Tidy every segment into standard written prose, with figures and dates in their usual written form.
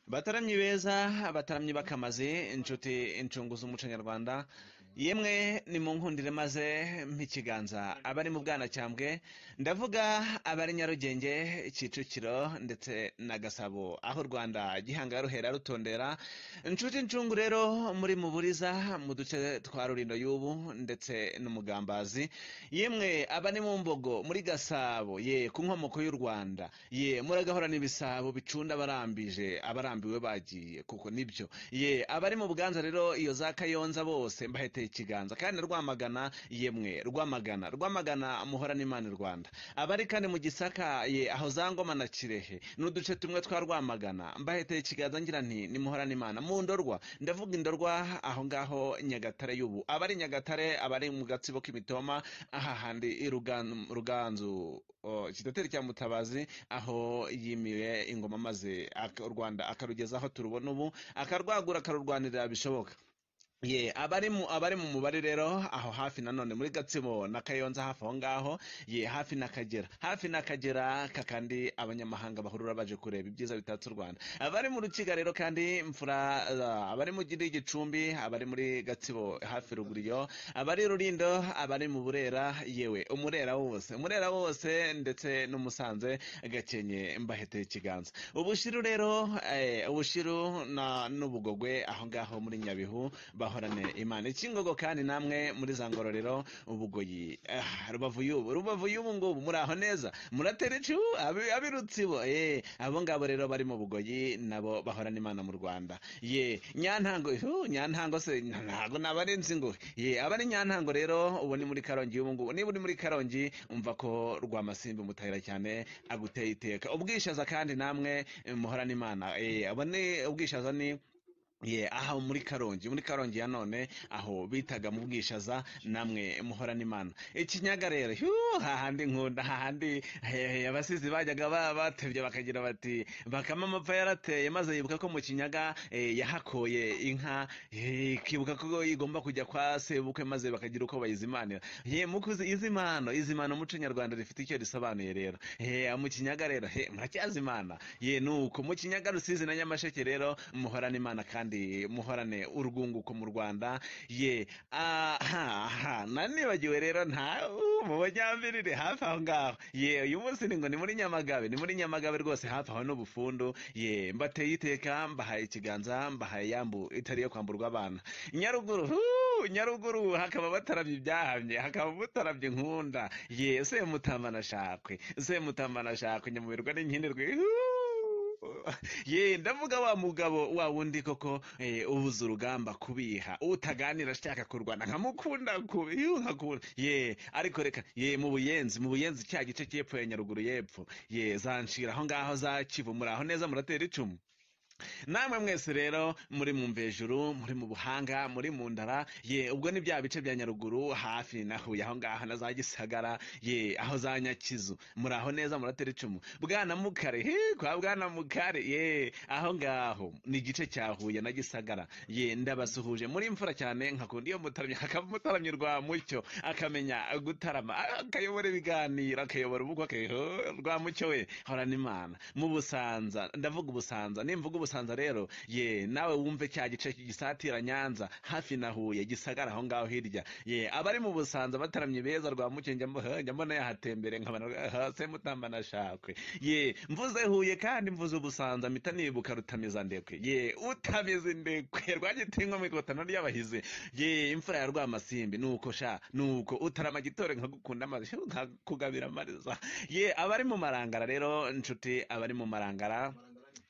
Bataramyi beza, bataramyi bakamaze, inshuti incunguza umuco nyarwanda, yemwe ni mu nkundire maze mpikiganza abari mu Bwanacyambwe, ndavuga abari Nyarugenge, Kicukiro ndetse na Gasabo, aho u Rwanda gihanga ruhera rutondera. Inshuti ncungu rero muri mu Buriza, mu duce twa Rulindo y'ubu ndetse n'Umugambazi, yemwe abari mu Mbogo muri Gasabo, ye ku nkomoko y'u Rwanda, ye muragahora n'ibisabo bicunda abarambije abarambiwe bagiye kuko nibyo, ye abari mu Buganza rero iyo za Kayonza bose mbaheteye ikiganza, kandi Rwamagana, yemwe Rwamagana muhorana Imana i Rwanda, abari kandi mu Gisaka, ye aho za Ngoma na Kirehe n'uduce tumwe twa Rwamagana mbaheteye ikiganza ngira nti nimuhorana Imana. Mu Ndorwa, ndavuga Indorwa aho ngaho Nyagatare y'ubu, abari Nyagatare, abari mu Gatsibo k'Imitoma, aha handi Ruganzu, Kidateri cya Mutabazi, aho yimiye ingoma maze u Rwanda akarugeza aho turubona ubu, akarwagura akarurwanirira bishoboka. Ye abari mu mubare rero aho hafi nanone muri Gatsibo na Kayonza, hafi aho ngaho, ye hafi n'Akagera kakandi abanyamahanga bahurura baje kureba ibyiza bitatse u Rwanda. Abari mu Rukiga rero kandi mfura, abari mu Gicumbi, abari muri Gatsibo hafi Ruguriyo, abari Rulindo, abari mu Burera, yewe Umurera wose ndetse n'Umusanze Gakenke mbaheteye ikiganza. Ubushiru rero, Ubushiru n'Ubugogwe aho ngaho muri Nyabihu bahorane Imana. Ikingogo kandi namwe muri za Ngororero, Ubugoyi, Rubavu y'ubu ngubu muri aho neza, muratera icu abirutsibo, abo ngabo rero bari mu Bugoyi nabo bahorana Imana mu Rwanda. Ye Nyantango se ntago nabarenzi ngo, ye abari Nyantango rero ubu ni muri Karongi y'ubu ngubu. Niba uri muri Karongi umva ko Rwamasimbi mutahira cyane aguteye iteka. Ubwishaza kandi namwe muhorana Imana, abo ni Ubwishaza ni, ye aha muri Karongi ya none aho bitaga mu Bwishaza, namwe muhorana Imana. Ikinyaga rero hahandi nkunda, hahandi abasizi bajyaga batevye bakagira bati Bakama amapfa yarateye, maze yibuka ko mu Kinyaga yahakoye inka, kibuka ko igomba kujya kwa sebukwe, maze bakagira uko bayizimanira. Ye mukuzi izimano muco nyarwanda rifite icyo risobanuye rero. Mu Kinyaga rero muracyazimana, ye nuko mu Kinyaga, Rusizi na Nyamasheke rero muhorana Imana kandi muhorane urwunguko mu Rwanda. Ye nanibagiwe rero nta mu Banyambirire hafi aho ngaho, ye uyu munsi ni muri Nyamagabe rwose, hafi aho n'Ubufundu. Ye mbateye iteka, mbahaye ikiganza, mbahaye yambu itari yo kwamburwa abana. Nyaruguru hakaba bataravye ibyahamye, hakaba mutaravye nkunda, ye Semutambana Shakwe Nyamuberwa n'Inkinirwe. Ye ndavuga wa mugabo wa wundi koko, ubuza urugamba kubiha, utaganira ashaka kurwana nkamukunda nkakunda. Ye ariko reka, ye mu Buyenzi cya gice cy'epfo ya Nyaruguru y'epfo, ye zanshira aho ngaho za Kivu, muri aho neza muratera icumu. Namwe mwese rero muri mu Mvejuru, muri mu Buhanga, muri mu Ndara, ye ubwo ni bya bice bya Nyaruguru hafi na Huye aho ngaho na za Gisagara, ye aho za Nyakizu, muri aho neza muratera icumu. Bwanamukare, kwa Bwanamukare, ye aho ngaho ni igice cya Huye na Gisagara. Ye ndabasuhuje muri mfura cyane, nkakunda iyo mutaramye, akamutaramye Rwamucyo akamenya gutarama, akayobora ibiganiro, akayobora ubukwe, Rwamucyo we horana Imana. Mu Busanza, ndavuga Ubusanza, nimvuga Busanza rero, ye nawe wumve cya gice gisatira Nyanza hafi na Huye, Gisagara aho ngaho hirya. Ye abari mu Busanza bataramye beza, Rwamucyo njya mbona yahatembere nkabana Semutambana Shakwe. Ye mvuze Huye kandi mvuze Ubusanza mpita nibuka Rutamizandekwe, ye Utamizindekwe Rwagitinywa mu ikotano ry'abahizi. Ye imfura ya Rwamasimbi, nuko utarama gitore nkagukunda amazi nkakugabira amariza. Ye abari mu Marangara rero, inshuti abari mu Marangara,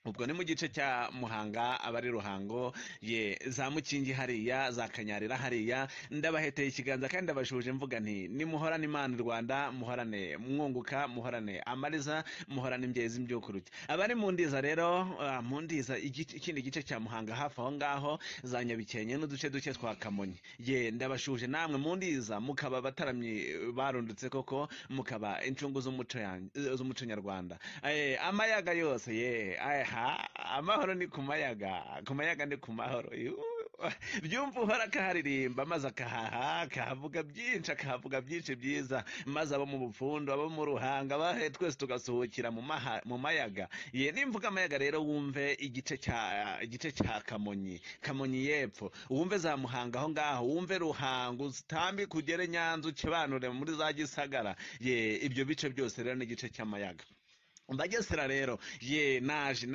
ubwo ni mu gice cya Muhanga, abari Ruhango, ye za Mukingi hariya, za Kanyarira hariya, ndabaheteye ikiganza kandi ndabashuje mvuga nti nimuhorane Imana i Rwanda, muhorane mwunguka, muhorane amariza, muhorane imbyezi mbyukuruke. Abari mu Ndiza rero, mu Ndiza ikindi gice cya Muhanga hafi aho ngaho, za Nyabikenke n'uduce duke twa Kamonyi, ye ndabashuje namwe mu Ndiza, mukaba bataramye barundutse koko, mukaba incungu z'umuco nyarwanda. Amayaga yose, ye amahoro ni ku mayaga ni ku mahoro. byumva uhora akaharirimba maze akahavuga byinshi byiza, maze abo mu Bufundu, abo mu Ruhanga, abahe twese tugasuhukira mu mayaga. Nimvuga amayaga rero wumve igice cya Kamonyi y'epfo, wumve za Muhanga aho ngaho, wumve Ruhango, utambi kugere Nyanza, ukebanure muri za Gisagara. Ibyo bice byose rero ni igice cy'amayaga. Mbagesera rero naje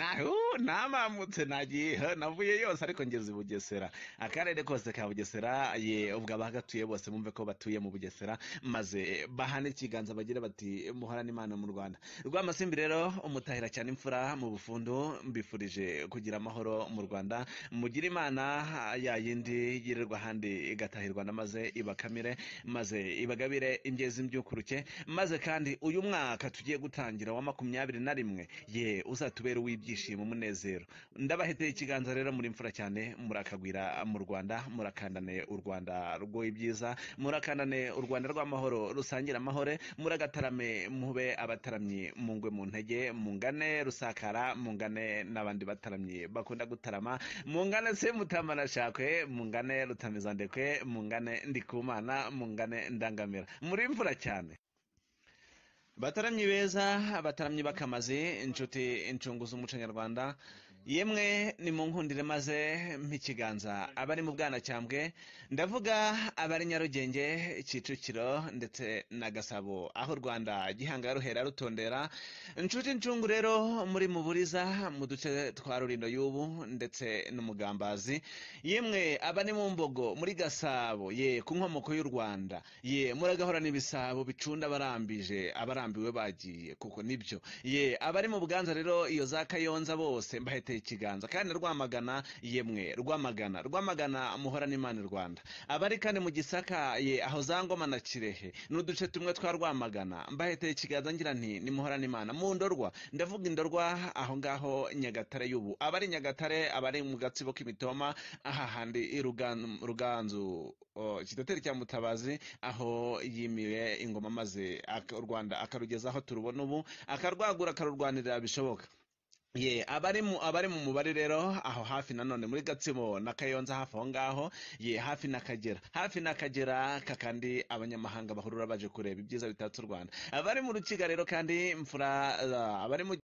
namamutse nagiye navuye yose, ariko ngeze i Bugesera, akarere kose ka Bugesera. Ubwo abahagatuye bose bumve ko batuye mu Bugesera, maze bahane ikiganza bagire bati muhorane Imana mu Rwanda. Rwamasimbi rero umutahira cyane imfura mu Bufundu, mbifurije kugira amahoro mu Rwanda, mugire Imana ya yindi yirirwa ahandi igatahirwa na maze ibakamire, maze ibagabire ingezi mbyukuruke, maze kandi uyu mwaka tugiye gutangira wa 21 uzatubera uw'ibyishimo umunezero. Ndabaheteye ikiganza rero muri mfura cyane, murakagwira mu Rwanda, murakandane u Rwanda rw'ibyiza, murakandane u Rwanda rw'amahoro rusangira amahore, muragatarame mube abataramyi mungwe mu ntege, mungane Rusakara, mungane n'abandi bataramyi bakunda gutarama, mungane se Mutamana Shakwe, mungane Rutamizandekwe, mungane Ndikumana, mungane Ndangamira, muri mfura cyane. Bataramyi beza, bataramyi bakamaze, inshuti incunguza umuco nyarwanda, yemwe ni mu nkundire maze mpikiganza abari mu Bwanacyambwe, ndavuga abari Nyarugenge, Kicukiro ndetse na Gasabo, aho Rwanda Gihanga ruhera rutondera. Inshuti ncungu rero muri mu Buriza, mu duce twa Rulindo y'ubu ndetse n'Umugambazi, yemwe abari mu Mbogo muri Gasabo, ku nkomoko y'u Rwanda, muragahora n'ibisabo bicunda abarambije, abarambiwe bagiye kuko nibyo. Abari mu Buganza rero iyo za Kayonza bose mbaheteye ikiganza, kandi Rwamagana, yemwe Rwamagana muhorane Imana Rwanda. Abari kandi mu Gisaka, aho za Ngoma na Kirehe n'uduce tumwe twa Rwamagana, mbaheteye ikiganza ngira nti ni muhorane Imana. Mu Ndorwa, ndavuga Indorwa aho ngaho Nyagatare y'ubu, abari Nyagatare, abari mu Gatsibo k'Imitoma, aha handi Ruganzu Kidateri cya Mutabazi, aho yimiwe ingoma maze u Rwanda akarugeza aho turubona ubu, akarwagura akarurwanirira bishoboka. Abari mu mubare rero aho hafi nanone muri Gatsibo na Kayonza, hafi aho ngaho, hafi n'Akagera kakandi abanyamahanga bahurura baje kureba ibyiza bitatse u Rwanda. Abari mu Rukiga rero kandi mfura, abari mu